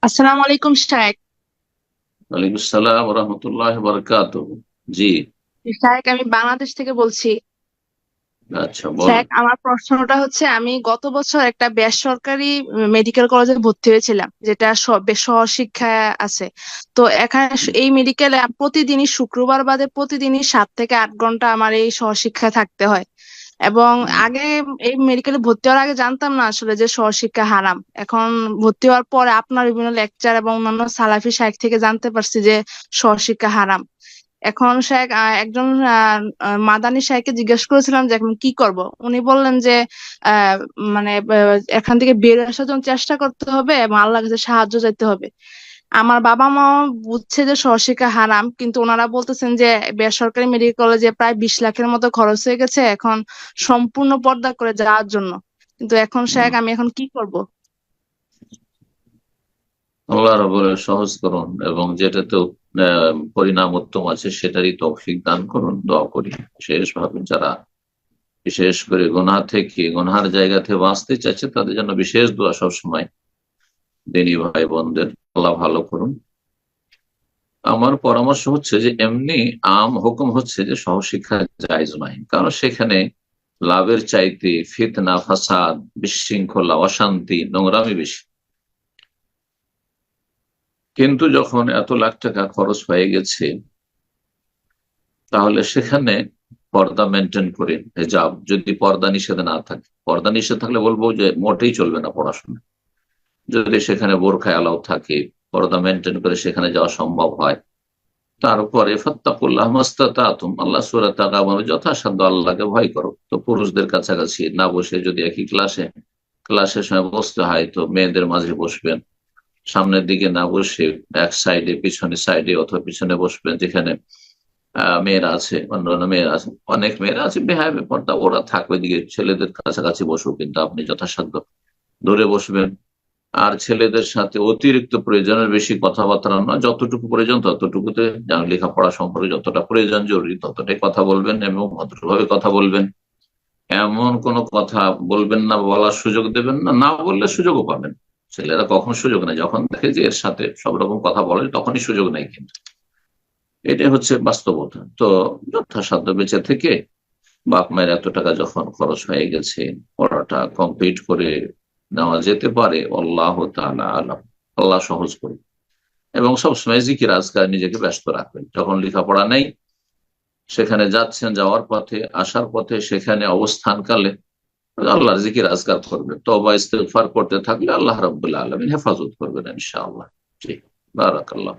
আসসালামু আলাইকুম শায়েক। ওয়ালাইকুম আসসালাম রহমতুল্লাহ বারাকাতুহু। জি। শায়েক, আমি বাংলাদেশ থেকে বলছি। আচ্ছা, বলেন। শায়েক, আমার প্রশ্নটা হচ্ছে, আমি গত বছর একটা বেসরকারি মেডিকেল কলেজে ভর্তি হয়েছিলাম, যেটা সহশিক্ষা আছে। তো এখানে এই মেডিকেলে প্রতিদিনই শুক্রবার বাদে প্রতিদিনই 7 থেকে 8 ঘন্টা আমার এই সহশিক্ষায় থাকতে হয়। এবং হুম। আগে এই মেডিকেলে ভর্তি হওয়ার আগে জানতাম না আসলে যে সহশিক্ষা হারাম। এখন ভর্তি হওয়ার পরে আপনার বিভিন্ন লেকচার এবং অন্যান্য সালাফি শাইখ থেকে জানতে পারছি যে সহশিক্ষা হারাম। এখন শাইখ, একজন মাদানী শাইখকে জিজ্ঞেস করেছিলাম যে এখন কি করব। উনি বললেন যে আহ, মানে এখান থেকে বের আসার জন্য চেষ্টা করতে হবে এবং আল্লাহর কাছে সাহায্য চাইতে হবে। আমার বাবা মা বুঝছে যে সহশিক্ষা হারাম, কিন্তু ওনারা বলতেছেন যে বেসরকারি মেডিকেল কলেজে প্রায় 20 লাখের মতো খরচ হয়ে গেছে এখন সম্পূর্ণ পর্দা করে যাওয়ার জন্য। কিন্তু এখন হুম। শাইখ, আমি এখন কি করব? আল্লাহ রাব্বুল সহজ করুন এবং যেটাতে পরিণাম উত্তম আছে সেটারই তৌফিক দান করুন, দোয়া করি। বিশেষ ভাবে যারা বিশেষ করে গুনার জায়গা থেকে বাঁচতে চাচ্ছে তাদের জন্য বিশেষ দোয়া সবসময়। দিনী ভাই বোনদের আল্লাহ ভালো করুন। আমার পরামর্শ হচ্ছে যে এমনি আম হুকুম হচ্ছে যে সহশিক্ষা জায়েজ নয়, কারণ সেখানে লাভের চাইতে ফিতনা, ফাসাদ, বিশৃঙ্খলা, অশান্তি, নোংরামি বেশি। কিন্তু যখন এত লাখ টাকা খরচ হয়ে গেছে, তাহলে সেখানে পর্দা মেনটেন করে, হেজাব, যদি পর্দা নিষেধ না থাকে, পর্দা নিষেধ থাকলে বলবো যে মোটেই চলবে না পড়াশোনা। যদি সেখানে বোরখা এলাও থাকে, পর্দা মেনটেন করে সেখানে যাওয়া সম্ভব হয়, তারপরে ফাত্তাকুল্লাহ মাস্তাতাতুম, আল্লাহ সূরা তাগাবনে যথাসাধ্য আল্লাহকে ভয় করো। তো পুরুষদের কাছাকাছি না বসে, যদি একই ক্লাসের সময় বসতে হয় তো মেয়েদের মাঝে বসবেন, সামনের দিকে না বসে এক সাইডে, পিছনে সাইডে অথবা পিছনে বসবেন, যেখানে মেয়েরা আছে, অন্যান্য মেয়েরা আছে। অনেক মেয়েরা আছে বেহায় ব্যাপারটা, ওরা থাকবে দিকে, ছেলেদের কাছাকাছি বসবো, কিন্তু আপনি যথাসাধ্য দূরে বসবেন। আর ছেলেদের সাথে অতিরিক্ত প্রয়োজনের বেশি কথাবার্তা নয়, যতটুকু প্রয়োজন ততটুকুতে, যেমন লেখাপড়া সম্পর্কে যতটা প্রয়োজন জরুরি ততটাই কথা বলবেন এবং ভদ্রভাবে কথা বলবেন। এমন কোনো কথা বলবেন না, বলার সুযোগ দেবেন না, না বললে সুযোগও পাবেন। ছেলেরা কখন সুযোগ নেয়, যখন দেখে যে এর সাথে সব রকম কথা বলে তখনই সুযোগ নেয়, কিন্তু এটাই হচ্ছে বাস্তবতা। তো যথাসাধ্য বেঁচে থেকে, বাপ মায়ের এত টাকা যখন খরচ হয়ে গেছে, পড়াটা কমপ্লিট করে নেওয়া যেতে পারে। আল্লাহ তাআলা আলাম। আল্লাহ সহজ করুন। এবং সবসময় জিকির আজকার নিজেকে ব্যস্ত রাখবেন। যখন লেখাপড়া নেই, সেখানে যাচ্ছেন, যাওয়ার পথে, আসার পথে, সেখানে অবস্থানকালে আল্লাহর জিকির আজকার করবেন, তওবা ইস্তেগফার করতে থাকলে আল্লাহ রাব্বুল আলামিন হেফাজত করবেন ইনশাআল্লাহ। জি। বারাকাল্লাহ।